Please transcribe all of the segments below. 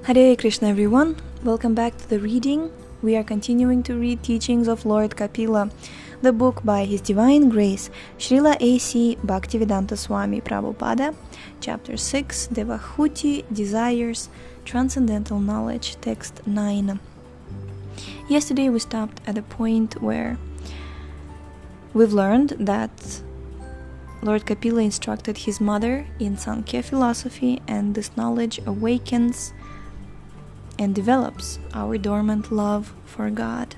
Hare Krishna everyone, welcome back to the reading. We are continuing to read Teachings of Lord Kapila, the book by His Divine Grace, Srila A.C. Bhaktivedanta Swami Prabhupada, Chapter 6, Devahuti, Desires, Transcendental Knowledge, Text 9. Yesterday we stopped at a point where we've learned that Lord Kapila instructed his mother in Sankhya philosophy, and this knowledge awakens and develops our dormant love for God.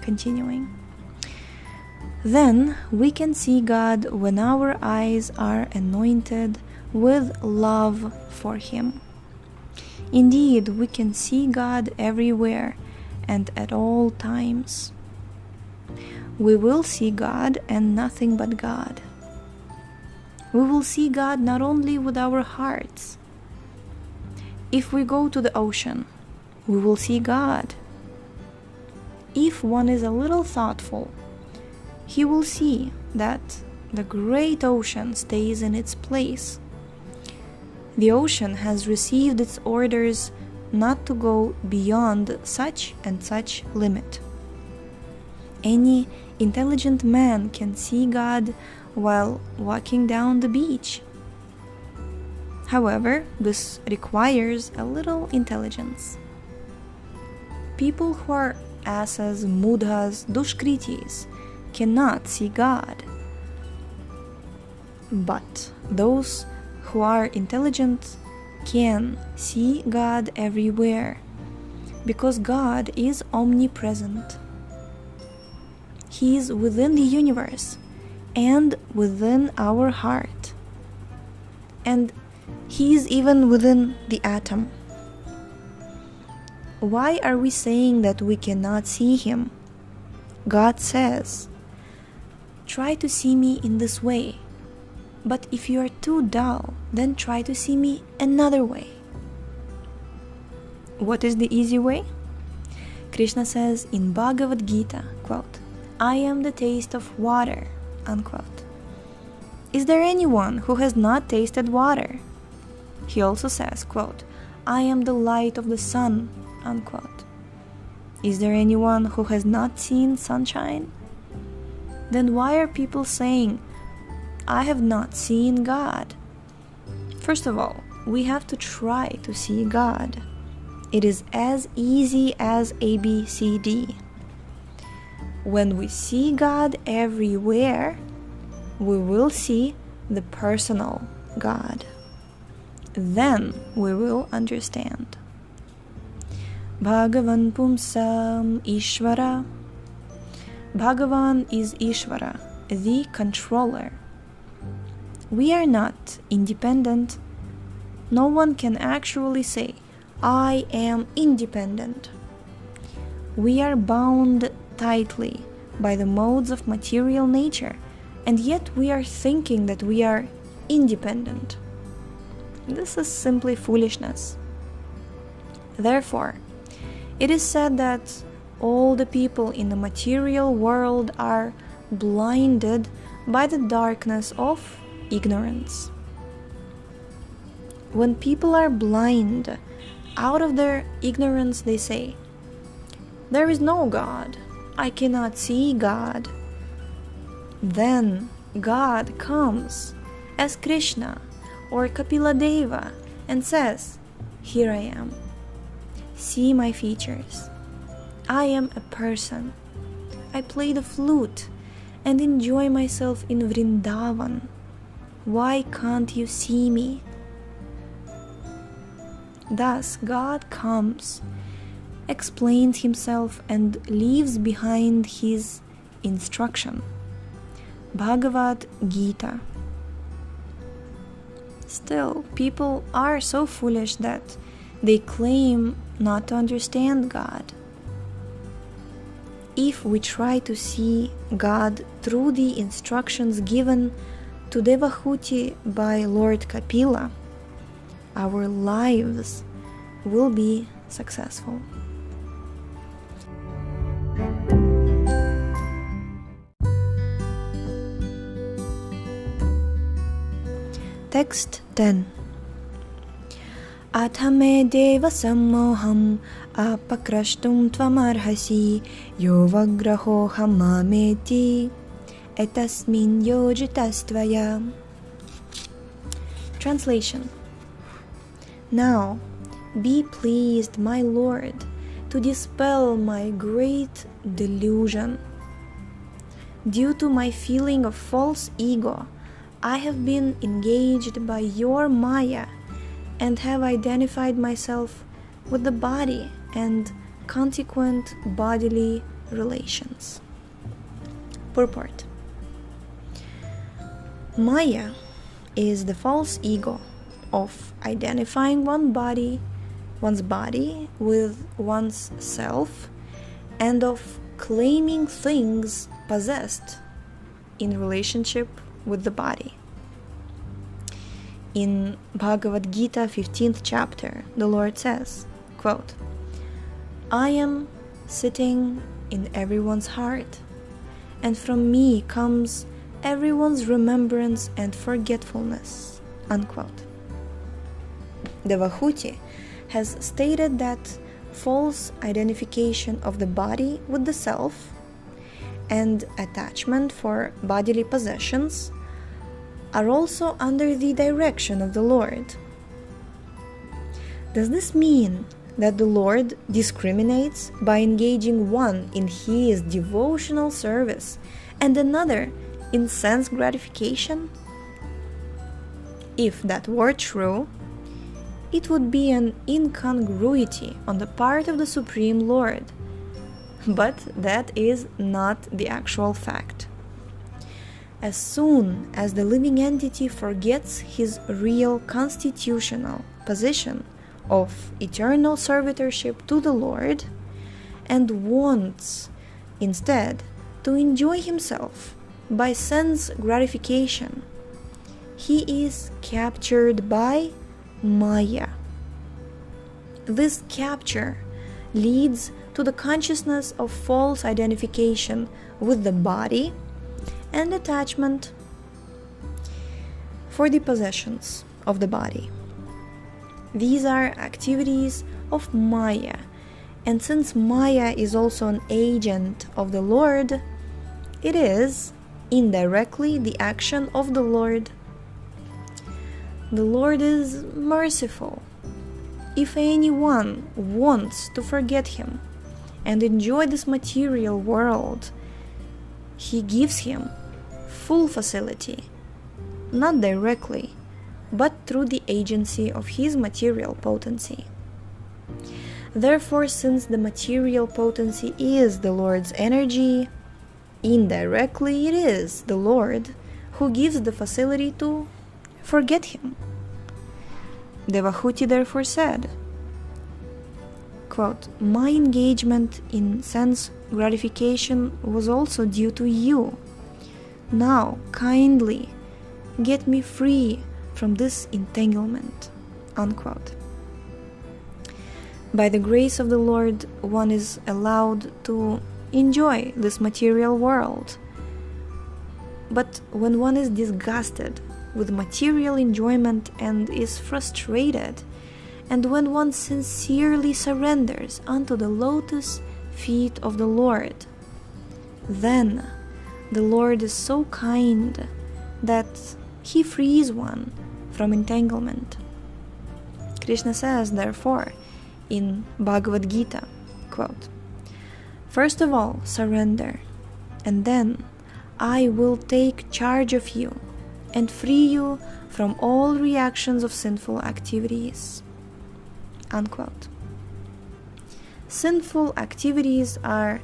Continuing. Then we can see God when our eyes are anointed with love for Him. Indeed, we can see God everywhere and at all times. We will see God and nothing but God. We will see God not only with our hearts. If we go to the ocean, we will see God. If one is a little thoughtful, he will see that the great ocean stays in its place. The ocean has received its orders not to go beyond such and such limit. Any intelligent man can see God while walking down the beach. However, this requires a little intelligence. People who are asas, mudhas, dushkritis cannot see God. But those who are intelligent can see God everywhere, because God is omnipresent. He is within the universe and within our heart. And He is even within the atom. Why are we saying that we cannot see Him? God says, "Try to see me in this way, but if you are too dull, then try to see me another way." What is the easy way? Krishna says in Bhagavad Gita, quote, "I am the taste of water," unquote. Is there anyone who has not tasted water? He also says, quote, "I am the light of the sun," unquote. Is there anyone who has not seen sunshine? Then why are people saying, "I have not seen God"? First of all, we have to try to see God. It is as easy as ABCD. When we see God everywhere, we will see the personal God. Then we will understand. Bhagavan Pumsam Ishvara. Bhagavan is Ishvara, the controller. We are not independent. No one can actually say, "I am independent." We are bound tightly by the modes of material nature, and yet we are thinking that we are independent. This is simply foolishness. Therefore, it is said that all the people in the material world are blinded by the darkness of ignorance. When people are blind, out of their ignorance they say, "There is no God. I cannot see God." Then God comes as Krishna or Kapila Deva and says, "Here I am. See my features. I am a person. I play the flute and enjoy myself in Vrindavan. Why can't you see me?" Thus God comes, explains Himself, and leaves behind His instruction. Bhagavad Gita. Still, people are so foolish that they claim not to understand God. If we try to see God through the instructions given to Devahuti by Lord Kapila, our lives will be successful. Text 10. Athame deva sammoham apakrashtum tvamarhasi yovagraho hamameti etasmin yojitastvaya. Translation. Now, be pleased, my Lord, to dispel my great delusion. Due to my feeling of false ego, I have been engaged by your Maya and have identified myself with the body and consequent bodily relations. Purport. Maya is the false ego of identifying one's body with one's self and of claiming things possessed in relationship with the body. In Bhagavad Gita 15th chapter, the Lord says, quote, I am sitting in everyone's heart, and from me comes everyone's remembrance and forgetfulness, unquote. Devahuti has stated that false identification of the body with the self and attachment for bodily possessions are also under the direction of the Lord. Does this mean that the Lord discriminates by engaging one in his devotional service and another in sense gratification? If that were true, it would be an incongruity on the part of the Supreme Lord, but that is not the actual fact. As soon as the living entity forgets his real constitutional position of eternal servitorship to the Lord and wants instead to enjoy himself by sense gratification, he is captured by Maya. This capture leads to the consciousness of false identification with the body and attachment for the possessions of the body. These are activities of Maya, and since Maya is also an agent of the Lord, it is indirectly the action of the Lord. The Lord is merciful. If anyone wants to forget him and enjoy this material world, he gives him full facility, not directly, but through the agency of his material potency. Therefore, since the material potency is the Lord's energy, indirectly it is the Lord who gives the facility to forget him. Devahuti therefore said, quote, my engagement in sense gratification was also due to you. Now, kindly get me free from this entanglement, unquote. By the grace of the Lord, one is allowed to enjoy this material world. But when one is disgusted with material enjoyment and is frustrated, and when one sincerely surrenders unto the lotus feet of the Lord, then the Lord is so kind that he frees one from entanglement. Krishna says, therefore, in Bhagavad Gita, quote, first of all, surrender, and then I will take charge of you and free you from all reactions of sinful activities, unquote. Sinful activities are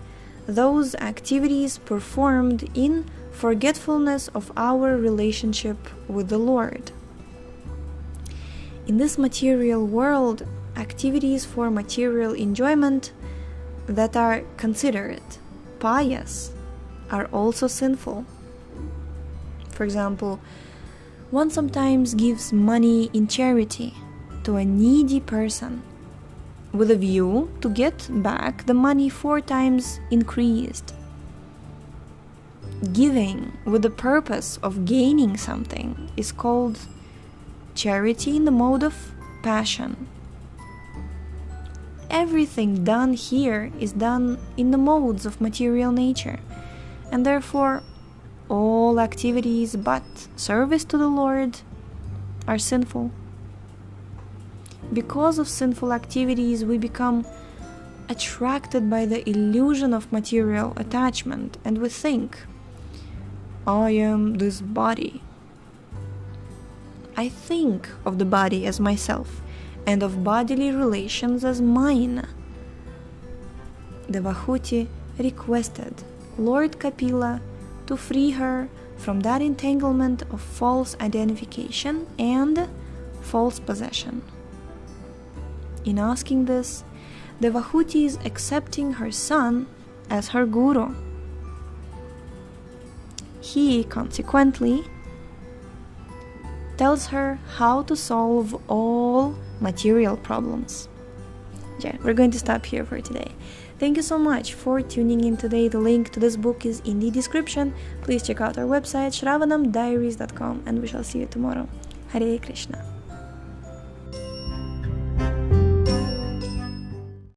those activities performed in forgetfulness of our relationship with the Lord. In this material world, activities for material enjoyment that are considered pious are also sinful. For example, one sometimes gives money in charity to a needy person with a view to get back the money 4 times increased. Giving with the purpose of gaining something is called charity in the mode of passion everything done here is done in the modes of material nature, and therefore all activities but service to the Lord are sinful. Because of sinful activities, we become attracted by the illusion of material attachment, and we think, I am this body. I think of the body as myself, and of bodily relations as mine. Devahuti requested Lord Kapila to free her from that entanglement of false identification and false possession. In asking this, Devahuti is accepting her son as her guru. He, consequently, tells her how to solve all material problems. Yeah, we're going to stop here for today. Thank you so much for tuning in today. The link to this book is in the description. Please check out our website, shravanamdiaries.com, and we shall see you tomorrow. Hare Krishna.